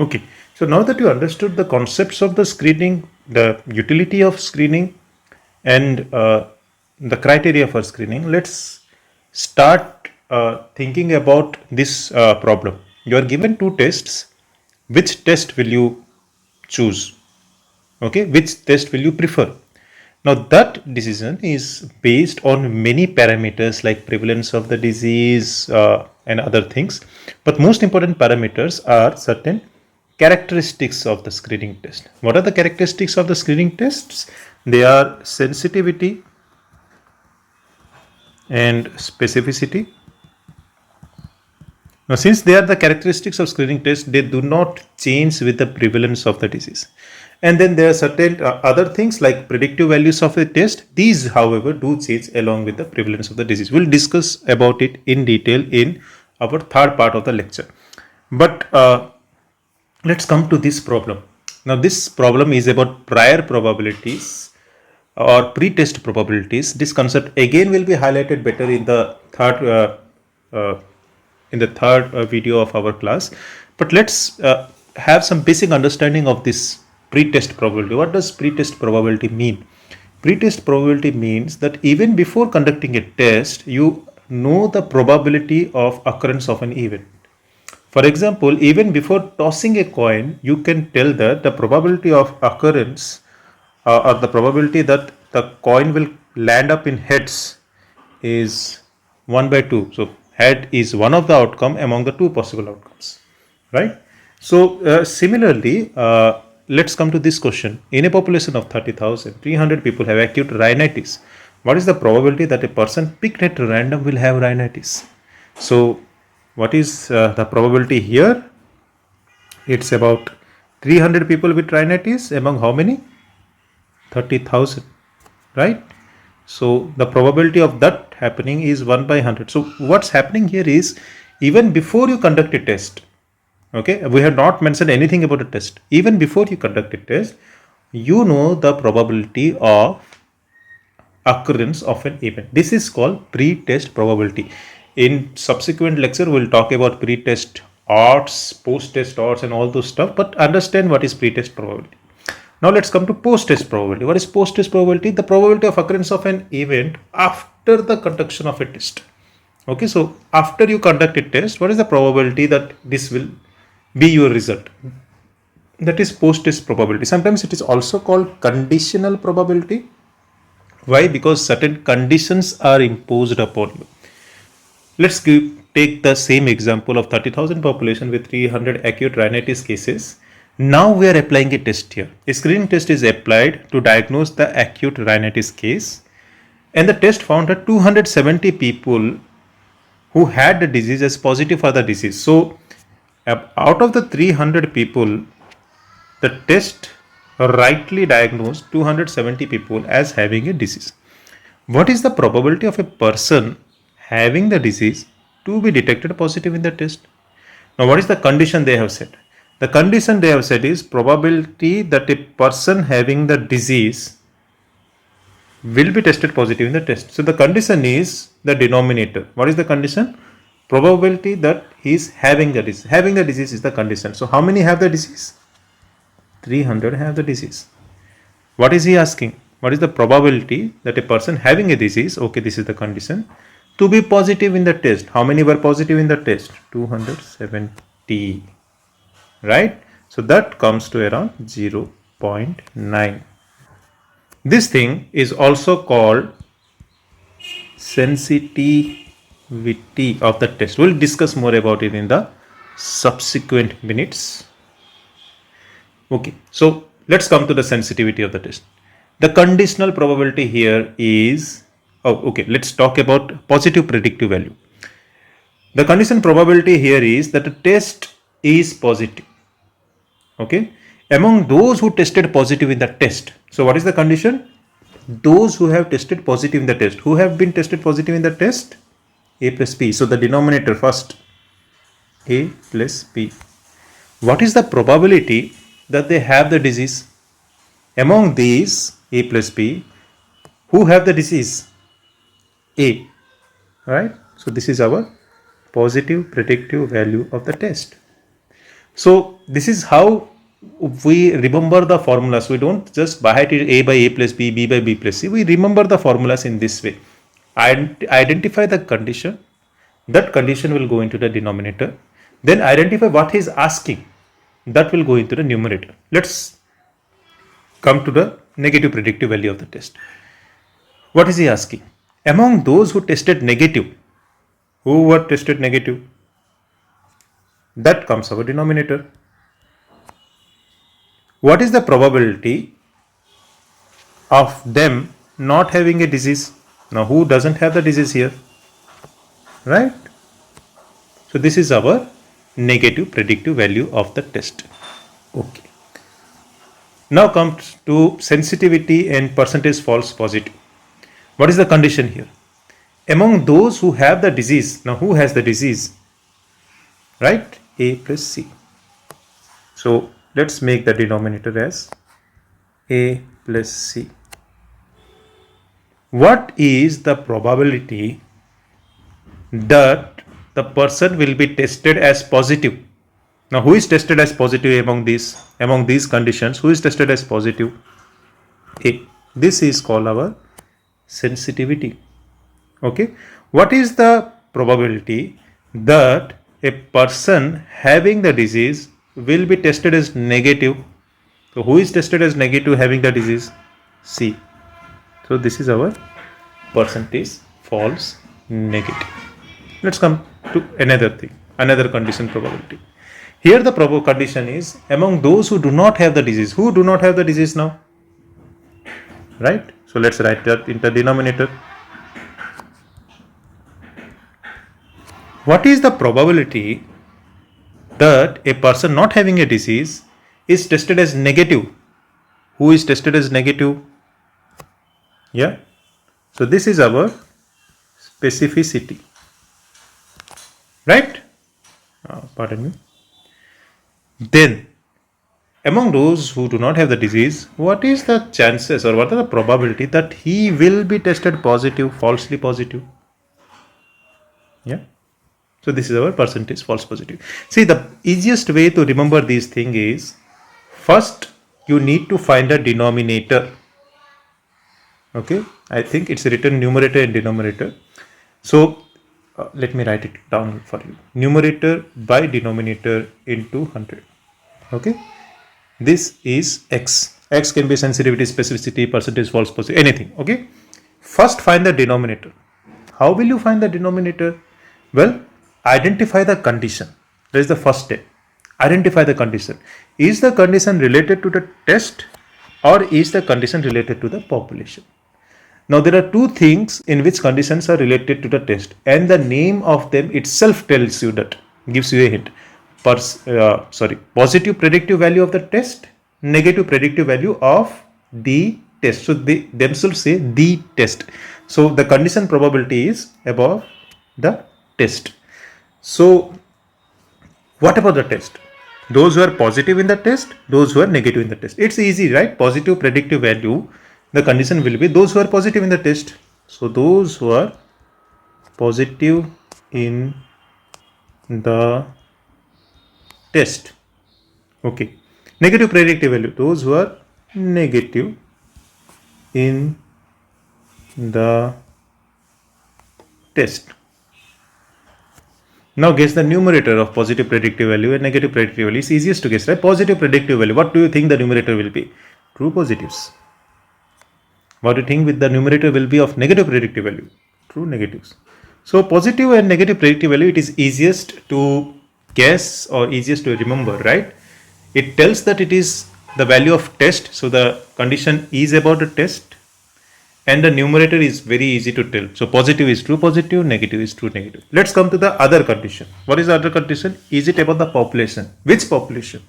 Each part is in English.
Okay, so now that you understood the concepts of the screening, the utility of screening, and the criteria for screening, let's start thinking about this problem. You are given two tests. Which test will you choose? Okay, which test will you prefer? Now, that decision is based on many parameters like prevalence of the disease and other things. But most important parameters are certain characteristics of the screening test. What are the characteristics of the screening tests? They are sensitivity and specificity. Now, since they are the characteristics of screening test, they do not change with the prevalence of the disease. And then there are certain other things like predictive values of the test. These, however, do change along with the prevalence of the disease. We'll discuss about it in detail in our third part of the lecture. But let's come to this problem. Now, this problem is about prior probabilities or pre-test probabilities. This concept again will be highlighted better in the third video of our class. But let's have some basic understanding of this pre-test probability. What does pre-test probability mean? Pre-test probability means that even before conducting a test, you know the probability of occurrence of an event. For example, even before tossing a coin, you can tell that the probability of occurrence or the probability that the coin will land up in heads is 1 by 2. So head is one of the outcome among the two possible outcomes, right? So similarly, let's come to this question. In a population of 30,000, 300 people have acute rhinitis. What is the probability that a person picked at random will have rhinitis? So what is the probability here? It's about 300 people with rhinitis among how many? 30,000, right? So the probability of that happening is 1 by 100. So what's happening here is, even before you conduct a test, okay, we have not mentioned anything about a test. Even before you conduct a test, you know the probability of occurrence of an event. This is called pre-test probability. In subsequent lecture, we'll talk about pre-test odds, post-test odds and all those stuff, but understand what is pre-test probability. Now let's come to post-test probability. What is post-test probability? The probability of occurrence of an event after the conduction of a test. Okay, so after you conduct a test, what is the probability that this will be your result? That is post-test probability. Sometimes it is also called conditional probability. Why? Because certain conditions are imposed upon you. Let's take the same example of 30,000 population with 300 acute rhinitis cases. Now we are applying a test here. A screening test is applied to diagnose the acute rhinitis case, and the test found that 270 people who had the disease as positive for the disease. So out of the 300 people, the test rightly diagnosed 270 people as having a disease. What is the probability of a person having the disease to be detected positive in the test? Now, what is the condition they have set? The condition they have said is probability that a person having the disease will be tested positive in the test. So the condition is the denominator. What is the condition? Probability that he is having the disease. Having the disease is the condition. So how many have the disease? 300 have the disease. What is he asking? What is the probability that a person having a disease, okay, this is the condition, to be positive in the test? How many were positive in the test? 270. Right? So that comes to around 0.9. This thing is also called sensitivity of the test. We'll discuss more about it in the subsequent minutes. Okay, so let's come to the sensitivity of the test. The conditional probability here is, let's talk about positive predictive value. The condition probability here is that the test is positive. Okay, among those who tested positive in the test. So what is the condition? Those who have tested positive in the test. Who have been tested positive in the test? A plus B. So the denominator first, A plus B. What is the probability that they have the disease? Among these, A plus B, who have the disease? A. Right? So this is our positive predictive value of the test. So this is how we remember the formulas. We don't just by it a by a plus b, b by b plus c. We remember the formulas in this way. Identify the condition. That condition will go into the denominator. Then identify what he is asking. That will go into the numerator. Let's come to the negative predictive value of the test. What is he asking? Among those who tested negative, who were tested negative, that comes our denominator. What is the probability of them not having a disease? Now, who doesn't have the disease here? Right? So, this is our negative predictive value of the test. Okay. Now comes to sensitivity and percentage false positive. What is the condition here? Among those who have the disease, now who has the disease? Right? A plus C. So let's make the denominator as A plus C. What is the probability that the person will be tested as positive? Now, who is tested as positive among these conditions? Who is tested as positive? A. This is called our sensitivity. Okay. What is the probability that a person having the disease will be tested as negative? So, who is tested as negative having the disease? C. So, this is our percentage false negative. Let's come to another thing, another condition probability. Here the condition is among those who do not have the disease. Who do not have the disease now? Right? So let's write that in the denominator. What is the probability that a person not having a disease is tested as negative? Who is tested as negative? Yeah. So this is our specificity. Right? Pardon me. Then, among those who do not have the disease, what is the chances or what are the probability that he will be tested positive, falsely positive? Yeah. So this is our percentage false positive. See, the easiest way to remember these things is, first you need to find a denominator. Okay. I think it's written numerator and denominator. So let me write it down for you. Numerator by denominator into 100. Okay. This is X. X can be sensitivity, specificity, percentage false positive, anything. Okay. First find the denominator. How will you find the denominator? Well, identify the condition. That is the first step. Identify the condition. Is the condition related to the test or is the condition related to the population? Now there are two things in which conditions are related to the test, and the name of them itself tells you that, gives you a hint. Positive predictive value of the test, negative predictive value of the test. So they themselves say the test. So the condition probability is above the test. So what about the test? Those who are positive in the test, those who are negative in the test. It's easy, right? Positive predictive value, the condition will be those who are positive in the test. So those who are positive in the test. Okay. Negative predictive value, those who are negative in the test. Now guess the numerator of positive predictive value and negative predictive value. It's easiest to guess, right? Positive predictive value. What do you think the numerator will be? True positives. What do you think with the numerator will be of negative predictive value? True negatives. So positive and negative predictive value, it is easiest to guess or easiest to remember, right? It tells that it is the value of test. So the condition is about the test, and the numerator is very easy to tell. So positive is true positive, negative is true negative. Let's come to the other condition. What is the other condition? Is it about the population? Which population?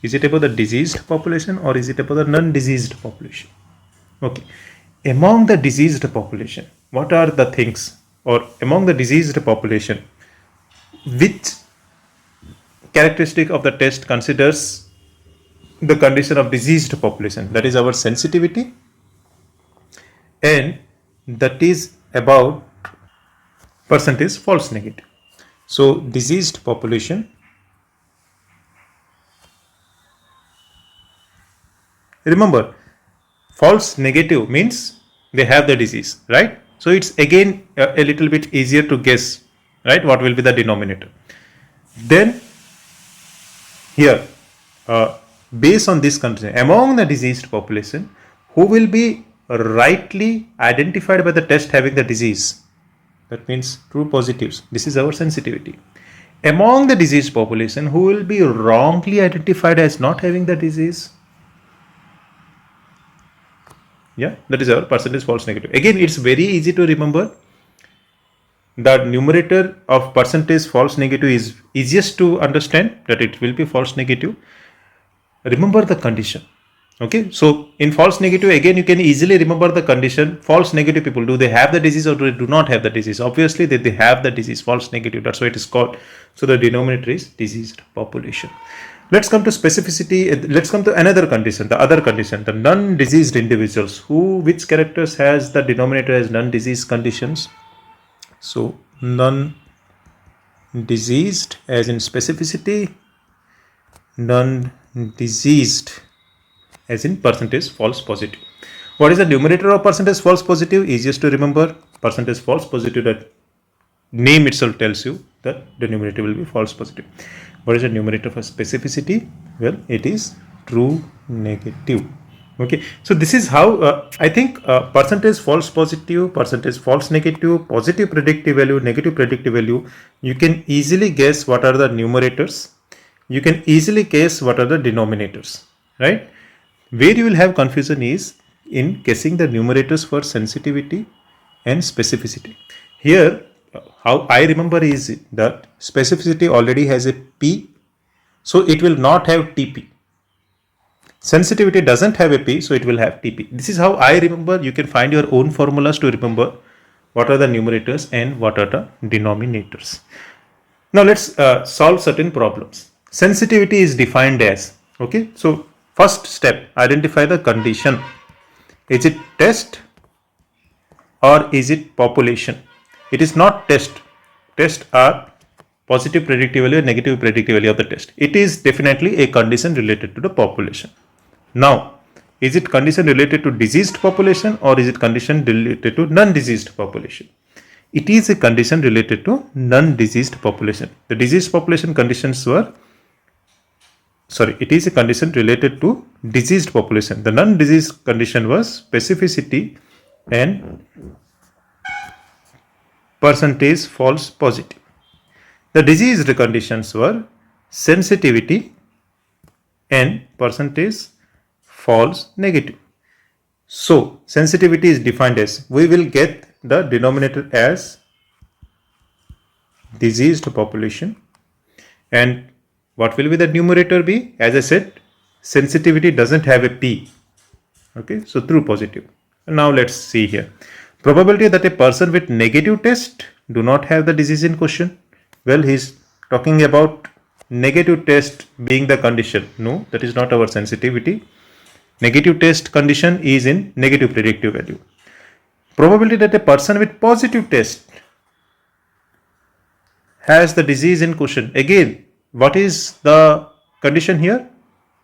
Is it about the diseased population or is it about the non-diseased population? Okay. Among the diseased population, what are the things? Or among the diseased population, which characteristic of the test considers the condition of diseased population? That is our sensitivity, and that is about percentage false negative. So diseased population Remember, false negative means they have the disease, right? So it's again a little bit easier to guess, right, what will be the denominator. Then here, based on this condition, among the diseased population, who will be rightly identified by the test having the disease, that means true positives, this is our sensitivity. Among the diseased population, who will be wrongly identified as not having the disease, yeah, that is our percentage false negative. Again, it's very easy to remember. The numerator of percentage false negative is easiest to understand, that it will be false negative. Remember the condition. Okay, so in false negative, again, you can easily remember the condition. False negative people, do they have the disease or do not have the disease? Obviously, they have the disease, false negative. That's why it is called. So the denominator is diseased population. Let's come to specificity. Let's come to another condition, the other condition, the non-diseased individuals. Which characters has the denominator as non-diseased conditions? So non-diseased as in specificity, non-diseased as in percentage false positive. What is the numerator of percentage false positive? Easiest to remember, percentage false positive. That name itself tells you that the numerator will be false positive. What is the numerator for specificity? Well, it is true negative. Okay, so this is how I think percentage false positive, percentage false negative, positive predictive value, negative predictive value, you can easily guess what are the numerators. You can easily guess what are the denominators, right? Where you will have confusion is in guessing the numerators for sensitivity and specificity. Here, how I remember is that specificity already has a P, so it will not have TP. Sensitivity doesn't have a P, so it will have TP. This is how I remember. You can find your own formulas to remember what are the numerators and what are the denominators. Now let's solve certain problems. Sensitivity is defined as, okay, so first step, identify the condition. Is it test or is it population? It is not test. Tests are positive predictive value and negative predictive value of the test. It is definitely a condition related to the population. Now, is it condition related to diseased population or is it condition related to non-diseased population? It is a condition related to non-diseased population. The diseased population conditions were, it is a condition related to diseased population. The non-diseased condition was specificity and percentage false positive. The diseased conditions were sensitivity and percentage false negative. So sensitivity is defined as, we will get the denominator as diseased population, and what will be the numerator be? As I said, sensitivity doesn't have a P. Okay, so true positive. Now let's see here. Probability that a person with negative test do not have the disease in question. Well, he's talking about negative test being the condition. No, that is not our sensitivity. Negative test condition is in negative predictive value. Probability that a person with positive test has the disease in question. Again, what is the condition here?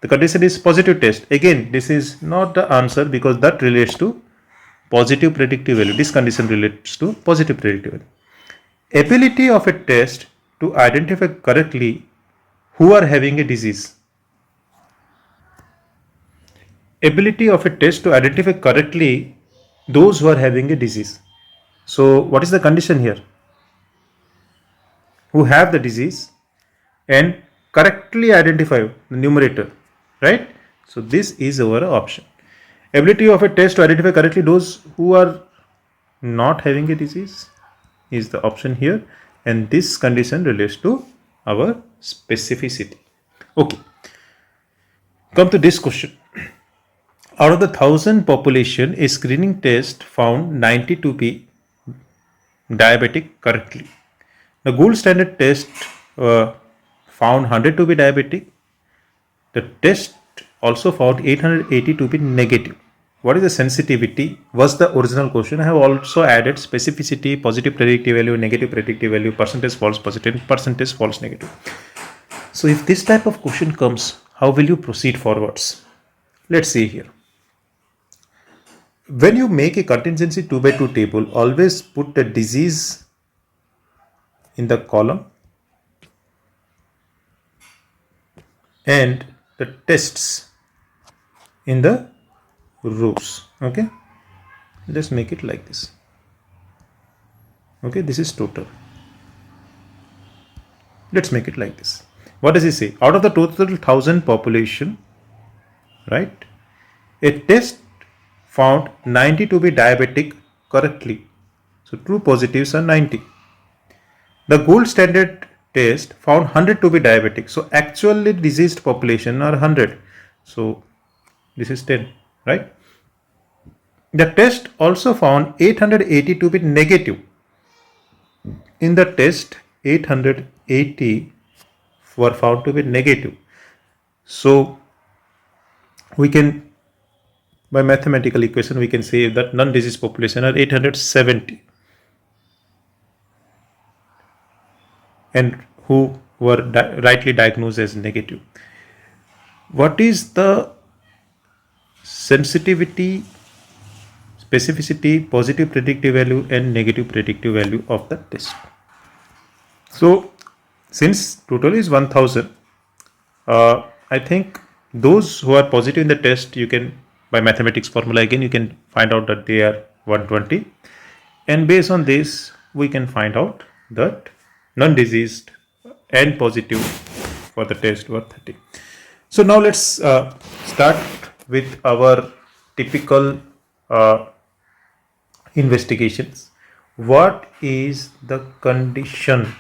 The condition is positive test. Again, this is not the answer because that relates to positive predictive value. This condition relates to positive predictive value. Ability of a test to identify correctly who are having a disease. Ability of a test to identify correctly those who are having a disease. So what is the condition here? Who have the disease and correctly identify the numerator, right? So this is our option. Ability of a test to identify correctly those who are not having a disease is the option here, and this condition relates to our specificity. Okay, come to this question. Out of the 1,000 population, a screening test found 90 to be diabetic correctly. The gold standard test found 100 to be diabetic. The test also found 880 to be negative. What is the sensitivity? Was the original question. I have also added specificity, positive predictive value, negative predictive value, percentage false positive, percentage false negative. So if this type of question comes, how will you proceed forwards? Let's see here. When you make a contingency 2 by 2 table, always put the disease in the column and the tests in the rows. Okay, just make it like this. Okay, this is total. Let's make it like this. What does he say? Out of the total 1000 population, right, a test found 90 to be diabetic correctly. So true positives are 90. The gold standard test found 100 to be diabetic. So actually diseased population are 100. So this is 10, right? The test also found 880 to be negative. In the test, 880 were found to be negative. So we can, by mathematical equation, we can say that non-diseased population are 870. And who were rightly diagnosed as negative. What is the sensitivity, specificity, positive predictive value and negative predictive value of the test? So since total is 1000, I think those who are positive in the test, you can, by mathematics formula again, you can find out that they are 120, and based on this we can find out that non-diseased and positive for the test were 30. So now let's start with our typical investigations. What is the condition?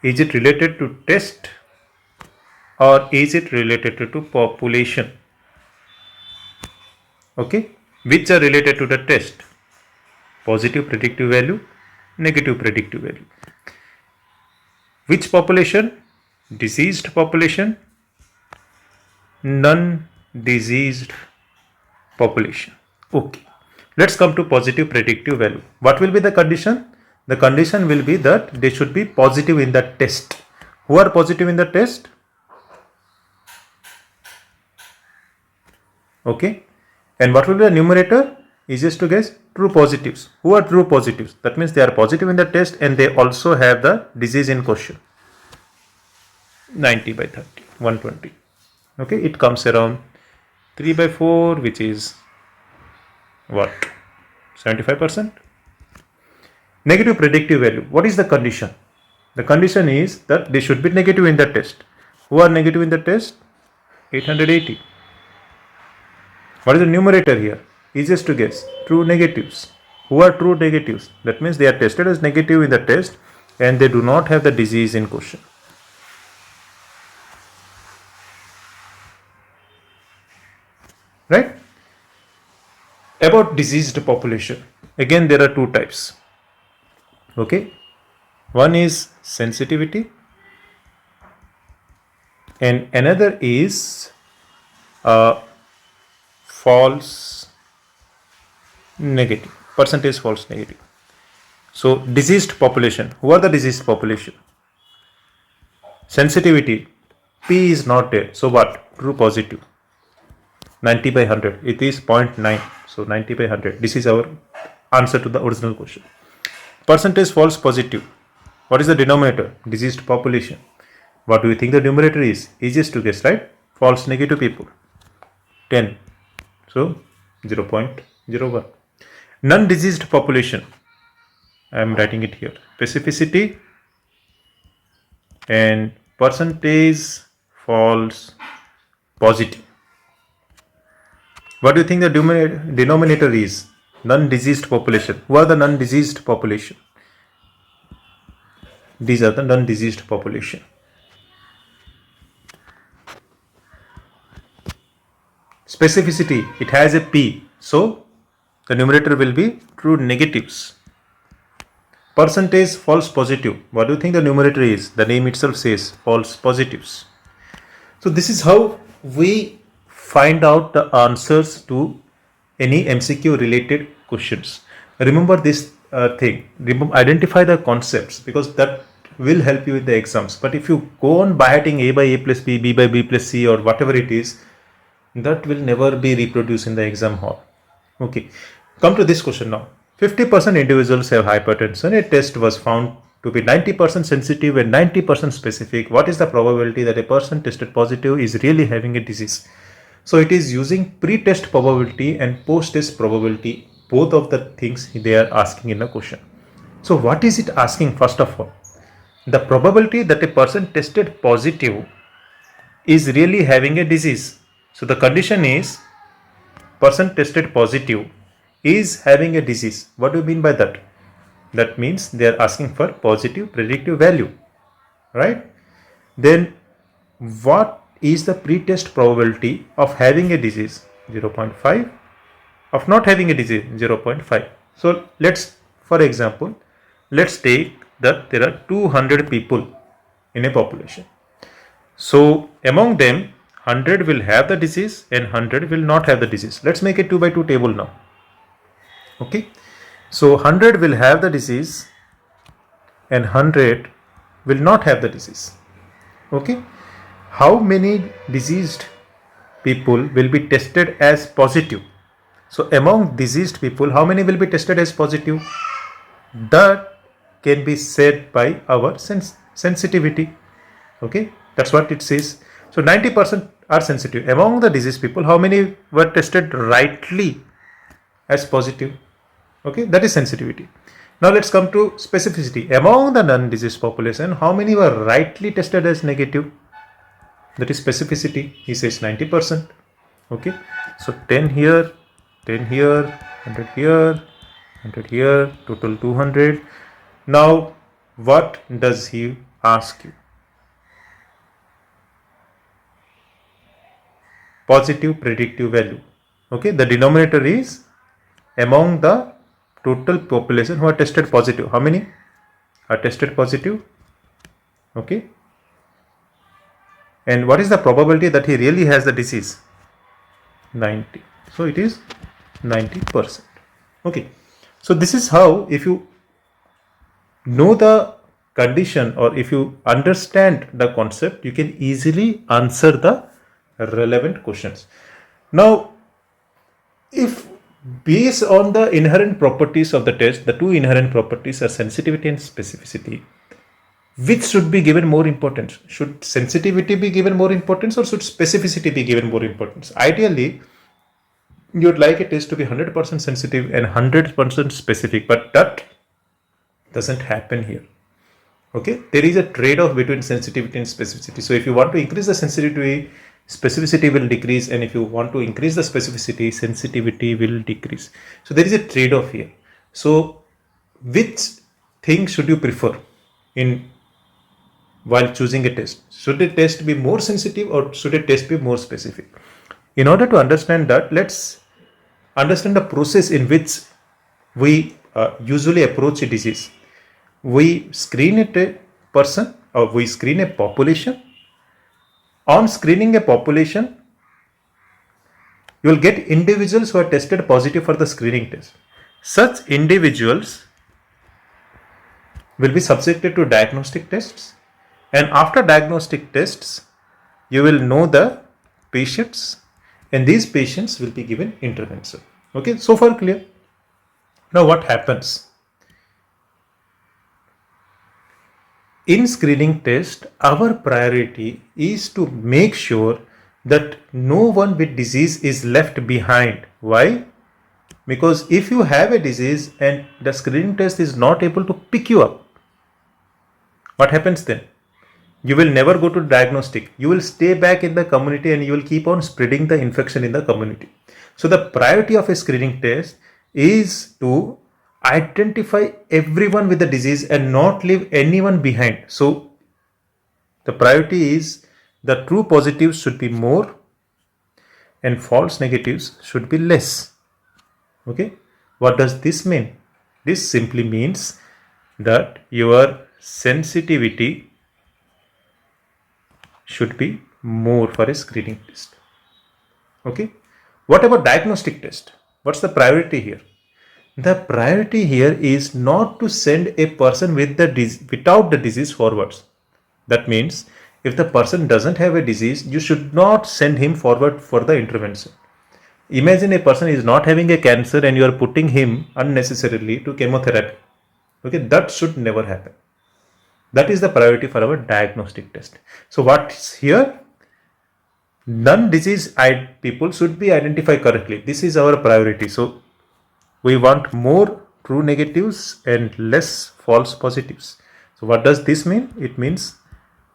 Is it related to test or is it related to population? Okay, which are related to the test? Positive predictive value, negative predictive value. Which population? Diseased population, non-diseased population. Okay, let's come to positive predictive value. What will be the condition? The condition will be that they should be positive in the test. Who are positive in the test? Okay, and what will be the numerator? Easiest to guess, true positives. Who are true positives? That means they are positive in the test and they also have the disease in question. 90 by 30, 120. Okay, it comes around 3 by 4, which is what? 75%. Negative predictive value. What is the condition? The condition is that they should be negative in the test. Who are negative in the test? 880. What is the numerator here? Easiest to guess, true negatives. Who are true negatives? That means they are tested as negative in the test and they do not have the disease in question. Right? About diseased population, again there are two types. Okay, one is sensitivity and another is false negative, percentage false negative. So diseased population, who are the diseased population? Sensitivity, P is not there, so what? True positive. 90 by 100, it is 0.9, so 90 by 100, this is our answer to the original question. Percentage false positive, what is the denominator? Diseased population. What do you think the numerator is? Easiest to guess, right? False negative people, 10, so 0.01. Non-diseased population, I am writing it here, specificity and percentage false positive. What do you think the denominator is? Non-diseased population. Who are the non-diseased population? These are the non-diseased population. Specificity, it has a P, so the numerator will be true negatives. Percentage false positive. What do you think the numerator is? The name itself says false positives. So this is how we find out the answers to any MCQ related questions. Remember this thing. Remember, identify the concepts because that will help you with the exams. But if you go on by hitting A by A plus B, B by B plus C or whatever it is, that will never be reproduced in the exam hall. Okay, come to this question now. 50% individuals have hypertension. A test was found to be 90% sensitive and 90% specific. What is the probability that a person tested positive is really having a disease? So it is using pre-test probability and post-test probability, both of the things they are asking in a question. So what is it asking first of all? The probability that a person tested positive is really having a disease. So the condition is person tested positive is having a disease. What do you mean by that? That means they are asking for positive predictive value, right? Then what is the pre-test probability of having a disease? 0.5. Of not having a disease, 0.5. So let's, for example, let's take that there are 200 people in a population. So among them, 100 will have the disease and 100 will not have the disease. Let's make a 2 by 2 table now. Okay. So 100 will have the disease and 100 will not have the disease. Okay. How many diseased people will be tested as positive? So among diseased people, how many will be tested as positive? That can be said by our sensitivity. Okay, that's what it says. So 90% are sensitive. Among the diseased people, how many were tested rightly as positive? Okay, that is sensitivity. Now let's come to specificity. Among the non-diseased population, how many were rightly tested as negative? That is specificity. He says 90%. Okay, so 10 here, 10 here, 100 here, 100 here, total 200. Now what does he ask you? Positive predictive value. Okay, the denominator is among the total population who are tested positive. How many are tested positive? Okay, and what is the probability that he really has the disease? 90. So it is 90%. Okay, so this is how, if you know the condition or if you understand the concept, you can easily answer the relevant questions. Now, if based on the inherent properties of the test, the two inherent properties are sensitivity and specificity, which should be given more importance? Should sensitivity be given more importance or should specificity be given more importance? Ideally, you'd like a test to be 100% sensitive and 100% specific, but that doesn't happen here. Okay, there is a trade-off between sensitivity and specificity. So if you want to increase the sensitivity, specificity will decrease, and if you want to increase the specificity, sensitivity will decrease. So there is a trade-off here. So which thing should you prefer in while choosing a test? Should a test be more sensitive or should a test be more specific? In order to understand that, let's understand the process in which we usually approach a disease. We screen a person or we screen a population. On screening a population, you will get individuals who are tested positive for the screening test. Such individuals will be subjected to diagnostic tests, and after diagnostic tests, you will know the patients, and these patients will be given intervention. Okay, so far clear? Now what happens? In screening test, our priority is to make sure that no one with disease is left behind. Why? Because if you have a disease and the screening test is not able to pick you up, what happens then? You will never go to diagnostic. You will stay back in the community and you will keep on spreading the infection in the community. So the priority of a screening test is to identify everyone with the disease and not leave anyone behind. So the priority is the true positives should be more and false negatives should be less. Okay, what does this mean? This simply means that your sensitivity should be more for a screening test. Okay, what about diagnostic test? What's the priority here? The priority here is not to send a person with the without the disease forwards. That means If the person doesn't have a disease, you should not send him forward for the intervention. Imagine a person is not having a cancer and you are putting him unnecessarily to chemotherapy. Okay, that should never happen. That is the priority for our diagnostic test. So what's here? Non-disease people should be identified correctly. This is our priority. So we want more true negatives and less false positives. So what does this mean? It means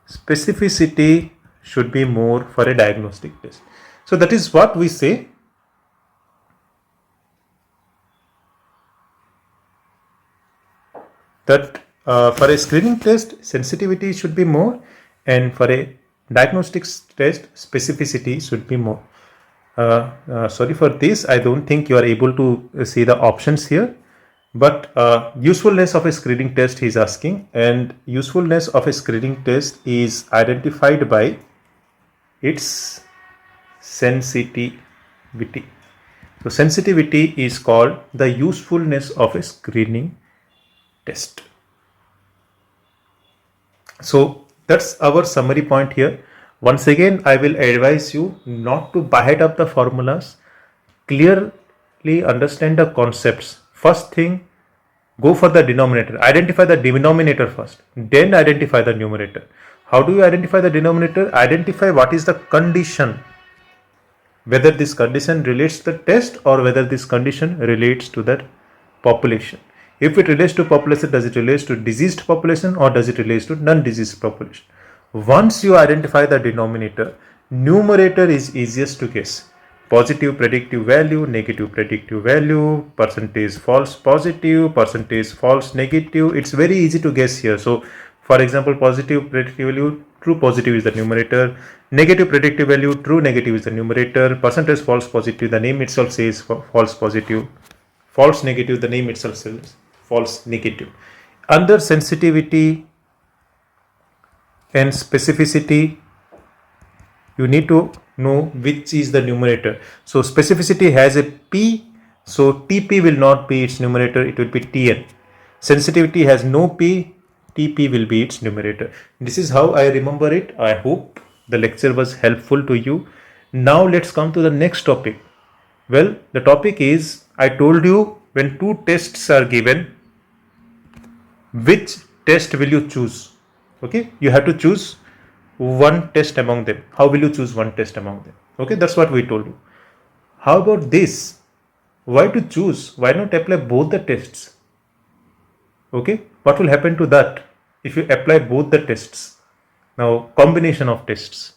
specificity should be more for a diagnostic test. So that is what we say. That for a screening test, sensitivity should be more, and for a diagnostics test, specificity should be more. Sorry for this, I don't think you are able to see the options here, but usefulness of a screening test he is asking, and usefulness of a screening test is identified by its sensitivity. So sensitivity is called the usefulness of a screening test. So that's our summary point here. Once again, I will advise you not to bite up the formulas. Clearly understand the concepts. First thing, go for the denominator. Identify the denominator first, then identify the numerator. How do you identify the denominator? Identify what is the condition, whether this condition relates to the test or whether this condition relates to that population. If it relates to population, does it relate to diseased population or does it relate to non-diseased population? Once you identify the denominator, numerator is easiest to guess. Positive predictive value, negative predictive value, percentage false positive, percentage false negative. It's very easy to guess here. So for example, positive predictive value, true positive is the numerator. Negative predictive value, true negative is the numerator. Percentage false positive, the name itself says false positive. False negative, the name itself says false negative. Under sensitivity and specificity, you need to know which is the numerator. So specificity has a P, so TP will not be its numerator, it will be TN. Sensitivity has no P, TP will be its numerator. This is how I remember it. I hope the lecture was helpful to you. Now let's come to the next topic. Well, the topic is, I told you when two tests are given, which test will you choose? Okay, you have to choose one test among them. How will you choose one test among them? Okay, that's what we told you. How about this? Why to choose? Why not apply both the tests? Okay, what will happen to that if you apply both the tests? Now, combination of tests.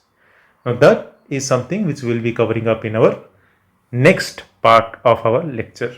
Now, that is something which we will be covering up in our next part of our lecture.